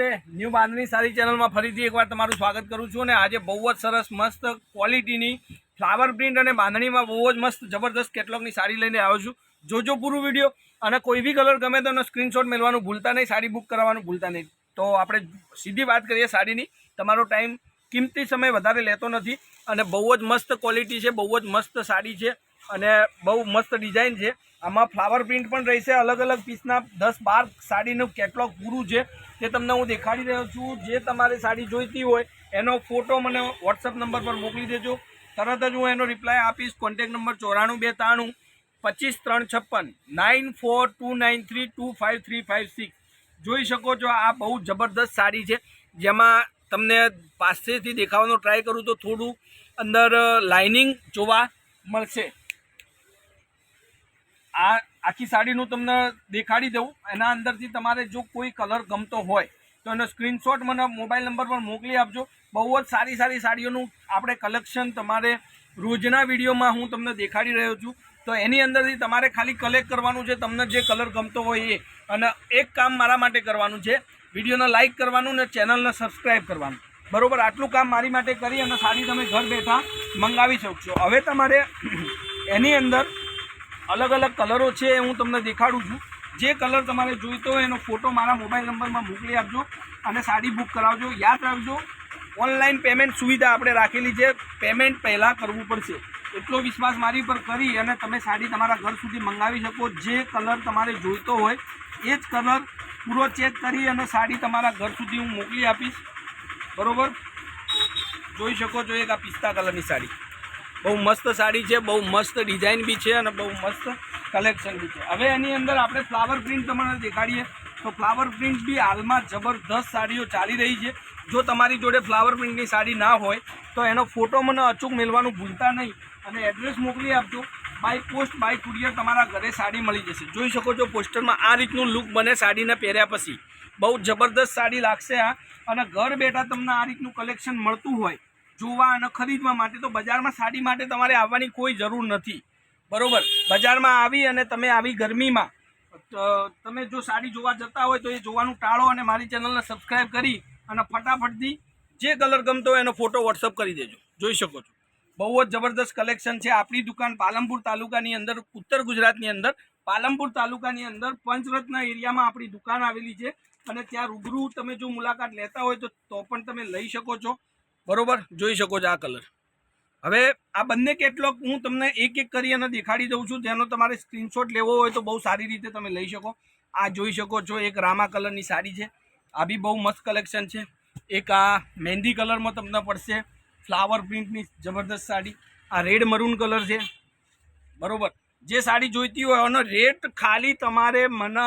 નમસ્તે ન્યૂ બાંધણી સાડી ચેનલમાં ફરીથી એકવાર તમારું સ્વાગત કરું છું અને આજે બહુ જ સરસ મસ્ત ક્વોલિટીની ફ્લાવર પ્રિન્ટ અને બાંધણીમાં બહુ જ મસ્ત જબરદસ્ત કેટલોગની સાડી લઈને આવ્યો છું. જોજો પૂરું વિડીયો અને કોઈ બી કલર ગમે તો એનો સ્ક્રીનશોટ મેળવાનું ભૂલતા નહીં, સાડી બુક કરવાનું ભૂલતા નહીં. તો આપણે સીધી વાત કરીએ સાડીની. તમારો ટાઈમ કિંમતી સમય વધારે લેતો નથી અને બહુ જ મસ્ત ક્વોલિટી છે, બહુ જ મસ્ત સાડી છે અને બહુ મસ્ત ડિઝાઇન છે. આમાં ફ્લાવર પ્રિન્ટ પણ રહેશે, અલગ અલગ પીસના 10-12 સાડીનું કેટલોગ પૂરું છે તે તમને હું દેખાડી રહ્યો છું. જે તમારે સાડી જોઈતી હોય એનો ફોટો મને વોટ્સઅપ નંબર પર મોકલી દેજો, તરત જ હું એનો રિપ્લાય આપીશ. Contact number 94 293 25 356 9429325356. જોઈ શકો છો આ બહુ જબરદસ્ત સાડી છે, જેમાં તમને પાસેથી દેખાવાનો ટ્રાય કરું તો થોડું અંદર લાઇનિંગ જોવા મળશે. આ આખી સાડીનું તમને દેખાડી દઉં. એના અંદરથી તમારે જો કોઈ કલર ગમતો હોય તો એનો સ્ક્રીનશોટ મને મોબાઈલ નંબર પર મોકલી આપજો. બહુ જ સારી સારી સાડીઓનું આપણે કલેક્શન તમારે રોજના વિડીયોમાં હું તમને દેખાડી રહ્યો છું. તો એની અંદરથી તમારે ખાલી કલેક્ટ કરવાનું છે, તમને જે કલર ગમતો હોય એ. અને એક કામ મારા માટે કરવાનું છે, વિડીયોને લાઇક કરવાનું ને ચેનલને સબસ્ક્રાઈબ કરવાનું. બરાબર, આટલું કામ મારી માટે કરી અને સાડી તમે ઘર બેઠા મંગાવી શકશો. હવે તમારે એની અંદર અલગ અલગ કલરો છે હું તમને દેખાડું છું. જે કલર તમારે જોઈતો હોય એનો ફોટો મારા મોબાઈલ નંબરમાં મોકલી આપજો અને સાડી બુક કરાવજો. યાદ રાખજો, ઓનલાઈન પેમેન્ટ સુવિધા આપણે રાખેલી છે, પેમેન્ટ પહેલાં કરવું પડશે. એટલો વિશ્વાસ મારી પર કરી અને તમે સાડી તમારા ઘર સુધી મંગાવી શકો. જે કલર તમારે જોઈતો હોય એ જ કલર પૂરો ચેક કરી અને સાડી તમારા ઘર સુધી હું મોકલી આપીશ. બરાબર, જોઈ શકો છો એક આ પિસ્તા કલરની સાડી, બહુ મસ્ત સાડી છે, બહુ મસ્ત ડિઝાઇન બી છે અને બહુ મસ્ત કલેક્શન બી છે. હવે એની અંદર આપણે ફ્લાવર પ્રિન્ટ તમને દેખાડીએ તો ફ્લાવર પ્રિન્ટ બી હાલમાં જબરદસ્ત સાડીઓ ચાલી રહી છે. જો તમારી જોડે ફ્લાવર પ્રિન્ટની સાડી ના હોય તો એનો ફોટો મને અચૂક મેળવાનું ભૂલતા નહીં અને એડ્રેસ મોકલી આપજો. બાય પોસ્ટ બાય કુરિયર તમારા ઘરે સાડી મળી જશે. જોઈ શકો છો પોસ્ટરમાં આ રીતનું લુક બને સાડીને પહેર્યા પછી. બહુ જબરદસ્ત સાડી લાગશે આ. અને ઘર બેઠા તમને આ રીતનું કલેક્શન મળતું હોય જોવા અને ખરીદવા માટે તો બજારમાં સાડી માટે તમારે આવવાની કોઈ જરૂર નથી. બરાબર, બજારમાં આવી અને તમે આવી ગરમીમાં તમે જો સાડી જોવા જતા હોય તો એ જોવાનું ટાળો અને મારી ચેનલને સબસ્ક્રાઈબ કરી અને ફટાફટથી જે કલર ગમતો હોય એનો ફોટો વોટ્સઅપ કરી દેજો. જોઈ શકો છો બહુ જ જબરદસ્ત કલેક્શન છે. આપણી દુકાન પાલનપુર તાલુકાની અંદર, ઉત્તર ગુજરાતની અંદર પાલનપુર તાલુકાની અંદર પંચરત્ન એરિયામાં આપણી દુકાન આવેલી છે અને ત્યાં રૂબરૂ તમે જો મુલાકાત લેતા હોય તો પણ તમે લઈ શકો છો. બરોબર, જોઈ શકો છો આ કલર. હવે આ બંને કેટલોગ હું તમને એક એક કરી અને દેખાડી દઉં છું, જેનો તમારે સ્ક્રીનશોટ લેવો હોય તો બહુ સારી રીતે તમે લઈ શકો. આ જોઈ શકો છો એક રામા કલરની સાડી છે, આ બી બહુ મસ્ત કલેક્શન છે. એક આ મહેંદી કલરમાં તમને પડશે ફ્લાવર પ્રિન્ટની જબરદસ્ત સાડી. આ રેડ મરૂન કલર છે. બરાબર, જે સાડી જોઈતી હોય એનો રેટ ખાલી તમારે મને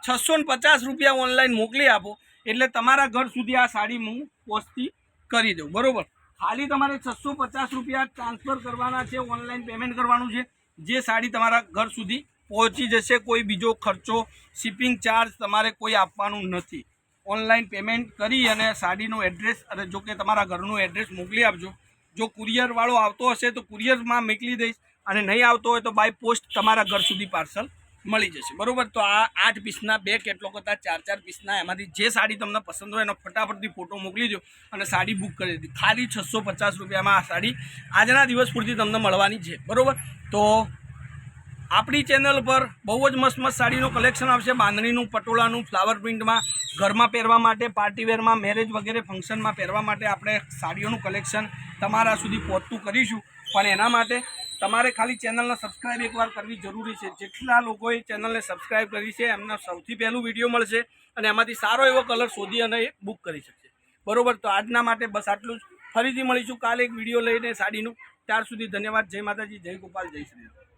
650 રૂપિયા ઓનલાઈન મોકલી આપો એટલે તમારા ઘર સુધી આ સાડી હું પહોંચતી કરી દઉં. બરાબર, ખાલી તમારે 650 રૂપિયા ટ્રાન્સફર કરવાના છે, ઓનલાઈન પેમેન્ટ કરવાનું છે. જે સાડી તમારા ઘર સુધી પહોંચી જશે. કોઈ બીજો ખર્ચો, શિપિંગ ચાર્જ તમારે કોઈ આપવાનું નથી. ઓનલાઈન પેમેન્ટ કરી અને સાડીનું એડ્રેસ અને જો કે તમારા ઘરનું એડ્રેસ મોકલી આપજો. જો કુરિયરવાળો આવતો હશે તો કુરિયરમાં મોકલી દઈશ અને નહીં આવતો હોય તો બાય પોસ્ટ તમારા ઘર સુધી પાર્સલ મળી જશે. બરાબર, તો આ 8 પીસના 2 કેટલોગ હતા, 4 પીસના. એમાંથી જે સાડી તમને પસંદ હોય એનો ફટાફટથી ફોટો મોકલી દો અને સાડી બુક કરી દીધી. ખાલી 650 રૂપિયામાં આ સાડી આજના દિવસ પૂરતી તમને મળવાની છે. બરાબર, તો આપણી ચેનલ પર બહુ જ મસ્ત મસ્ત સાડીનું કલેક્શન આવશે. બાંધણીનું, પટોળાનું, ફ્લાવર પ્રિન્ટમાં, ઘરમાં પહેરવા માટે, પાર્ટીવેરમાં, મેરેજ વગેરે ફંક્શનમાં પહેરવા માટે આપણે સાડીઓનું કલેક્શન તમારા સુધી પહોંચતું કરીશું. પણ એના માટે તમારે ખાલી ચેનલને સબસ્ક્રાઈબ એકવાર કરવી જરૂરી છે. જેટલા લોકોએ ચેનલને સબસ્ક્રાઈબ કરી છે એમને સૌથી પહેલું વિડીયો મળશે અને એમાંથી સારો એવો કલર શોધી અને એ બુક કરી શકશે. બરાબર, તો આજના માટે બસ આટલું જ. ફરીથી મળીશું કાલે એક વિડીયો લઈને સાડીનું. ત્યાર સુધી ધન્યવાદ. જય માતાજી, જય ગોપાલ, જય શ્રી રામ.